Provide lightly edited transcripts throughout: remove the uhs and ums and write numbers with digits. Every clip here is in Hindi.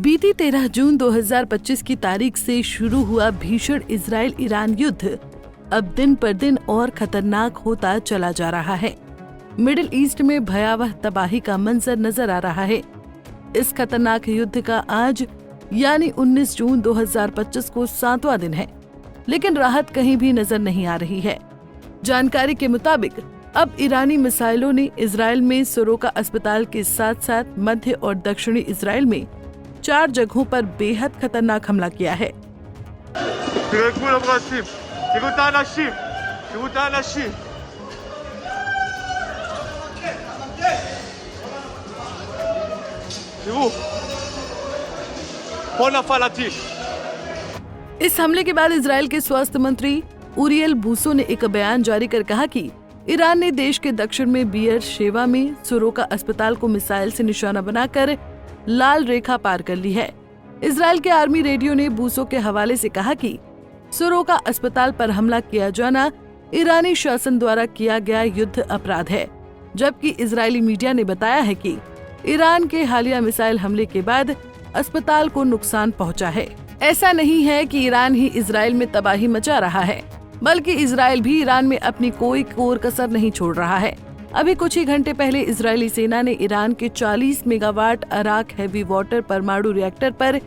बीती 13 जून 2025 की तारीख से शुरू हुआ भीषण इजराइल ईरान युद्ध अब दिन पर दिन और खतरनाक होता चला जा रहा है। मिडिल ईस्ट में भयावह तबाही का मंजर नजर आ रहा है। इस खतरनाक युद्ध का आज यानी 19 जून 2025 को 7वां दिन है, लेकिन राहत कहीं भी नजर नहीं आ रही है। जानकारी के मुताबिक अब ईरानी मिसाइलों ने इजराइल में सोरोका अस्पताल के साथ साथ मध्य और दक्षिणी इजराइल में 4 जगहों पर बेहद खतरनाक हमला किया है। इस हमले के बाद इजराइल के स्वास्थ्य मंत्री उरियल बूसो ने एक बयान जारी कर कहा कि ईरान ने देश के दक्षिण में बियर शेवा में सोरोका अस्पताल को मिसाइल से निशाना बनाकर लाल रेखा पार कर ली है। इजराइल के आर्मी रेडियो ने बूसो के हवाले से कहा कि सोरोका अस्पताल पर हमला किया जाना ईरानी शासन द्वारा किया गया युद्ध अपराध है, जबकि इजरायली मीडिया ने बताया है कि ईरान के हालिया मिसाइल हमले के बाद अस्पताल को नुकसान पहुंचा है। ऐसा नहीं है कि ईरान ही इजराइल में तबाही मचा रहा है, बल्कि इजराइल भी ईरान में अपनी कोई कोर कसर नहीं छोड़ रहा है। अभी कुछ ही घंटे पहले इजरायली सेना ने ईरान के 40 मेगावाट अराक हैवी वाटर परमाणु रिएक्टर पर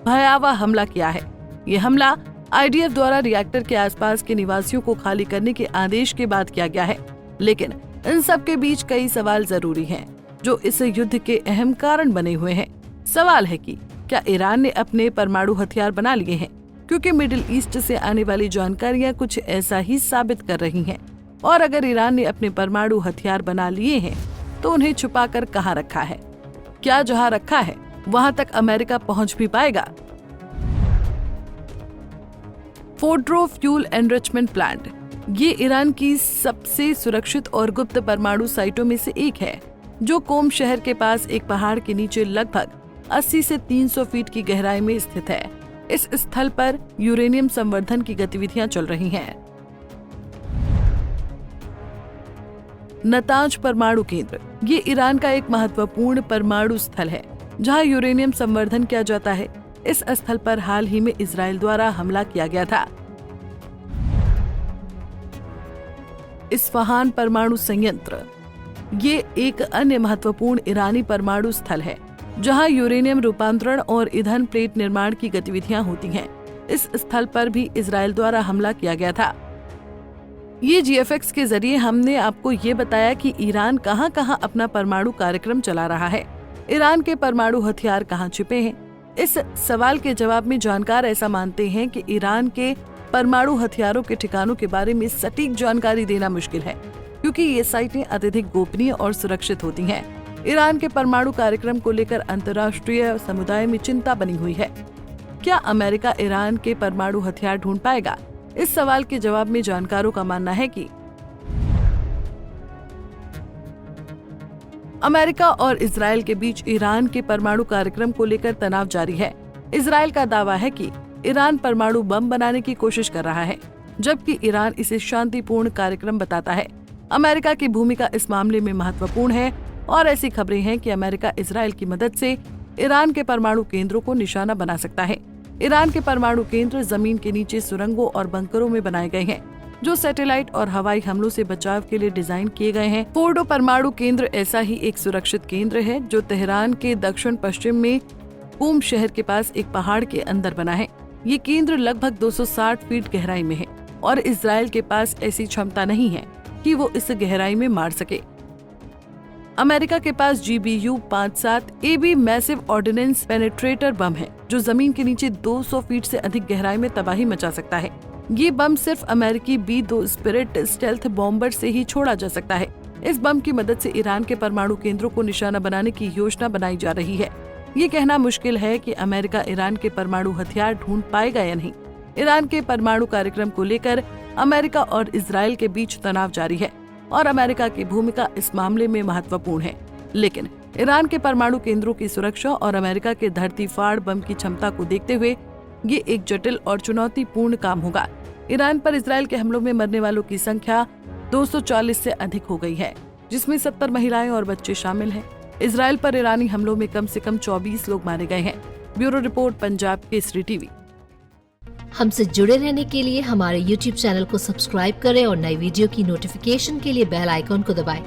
भयावह हमला किया है। ये हमला आईडीएफ द्वारा रिएक्टर के आसपास के निवासियों को खाली करने के आदेश के बाद किया गया है, लेकिन इन सब के बीच कई सवाल जरूरी हैं, जो इस युद्ध के अहम कारण बने हुए हैं। सवाल है कि क्या ईरान ने अपने परमाणु हथियार बना लिए हैं? क्योंकि मिडिल ईस्ट से आने वाली जानकारियां कुछ ऐसा ही साबित कर रही हैं। और अगर ईरान ने अपने परमाणु हथियार बना लिए हैं, तो उन्हें छुपाकर कहां रखा है? क्या जहां रखा है वहां तक अमेरिका पहुंच भी पाएगा? फोर्डो फ्यूल एनरिचमेंट प्लांट ये ईरान की सबसे सुरक्षित और गुप्त परमाणु साइटों में से एक है, जो कोम शहर के पास एक पहाड़ के नीचे लगभग 80 से 300 फीट की गहराई में स्थित है। इस स्थल पर यूरेनियम संवर्धन की गतिविधियां चल रही हैं। नतांज परमाणु केंद्र ये ईरान का एक महत्वपूर्ण परमाणु स्थल है, जहां यूरेनियम संवर्धन किया जाता है। इस स्थल पर हाल ही में इजराइल द्वारा हमला किया गया था। इस्फहान परमाणु संयंत्र ये एक अन्य महत्वपूर्ण ईरानी परमाणु स्थल है, जहां यूरेनियम रूपांतरण और ईंधन प्लेट निर्माण की गतिविधियां होती हैं। इस स्थल पर भी इजराइल द्वारा हमला किया गया था। ये जीएफएक्स के जरिए हमने आपको ये बताया कि ईरान कहां-कहां अपना परमाणु कार्यक्रम चला रहा है। ईरान के परमाणु हथियार कहां छिपे हैं? इस सवाल के जवाब में जानकार ऐसा मानते हैं कि ईरान के परमाणु हथियारों के ठिकानों के बारे में सटीक जानकारी देना मुश्किल है, क्योंकि ये साइटें अत्यधिक गोपनीय और सुरक्षित होती हैं। ईरान के परमाणु कार्यक्रम को लेकर अंतर्राष्ट्रीय समुदाय में चिंता बनी हुई है। क्या अमेरिका ईरान के परमाणु हथियार ढूंढ पाएगा? इस सवाल के जवाब में जानकारों का मानना है कि अमेरिका और इजराइल के बीच ईरान के परमाणु कार्यक्रम को लेकर तनाव जारी है। इजराइल का दावा है कि ईरान परमाणु बम बनाने की कोशिश कर रहा है, जबकि ईरान इसे शांतिपूर्ण कार्यक्रम बताता है। अमेरिका की भूमिका इस मामले में महत्वपूर्ण है और ऐसी खबरें हैं कि अमेरिका इजराइल की मदद से ईरान के परमाणु केंद्रों को निशाना बना सकता है। ईरान के परमाणु केंद्र जमीन के नीचे सुरंगों और बंकरों में बनाए गए हैं, जो सैटेलाइट और हवाई हमलों से बचाव के लिए डिजाइन किए गए हैं। फोर्डो परमाणु केंद्र ऐसा ही एक सुरक्षित केंद्र है, जो तेहरान के दक्षिण पश्चिम में कोम शहर के पास एक पहाड़ के अंदर बना है। ये केंद्र लगभग 260 फीट गहराई में है और इजराइल के पास ऐसी क्षमता नहीं है कि वो इस गहराई में मार सके। अमेरिका के पास GBU-57 AB massive ordnance penetrator बम है, जो जमीन के नीचे 200 फीट से अधिक गहराई में तबाही मचा सकता है। ये बम सिर्फ अमेरिकी B-2 स्पिरिट स्टेल्थ बॉम्बर से ही छोड़ा जा सकता है। इस बम की मदद से ईरान के परमाणु केंद्रों को निशाना बनाने की योजना बनाई जा रही है। ये कहना मुश्किल है कि अमेरिका ईरान के परमाणु हथियार ढूंढ पाएगा या नहीं। ईरान के परमाणु कार्यक्रम को लेकर अमेरिका और इजराइल के बीच तनाव जारी है और अमेरिका की भूमिका इस मामले में महत्वपूर्ण है। लेकिन ईरान के परमाणु केंद्रों की सुरक्षा और अमेरिका के धरती फाड़ बम की क्षमता को देखते हुए ये एक जटिल और चुनौतीपूर्ण काम होगा। ईरान पर इजराइल के हमलों में मरने वालों की संख्या 240 से अधिक हो गई है, जिसमें 70 महिलाएं और बच्चे शामिल हैं। इजराइल पर ईरानी हमलों में कम से कम 24 लोग मारे गए हैं। Bureau report, Punjab Kesari TV. हमसे जुड़े रहने के लिए हमारे YouTube चैनल को सब्सक्राइब करें और नई वीडियो की नोटिफिकेशन के लिए बेल आइकॉन को दबाएं।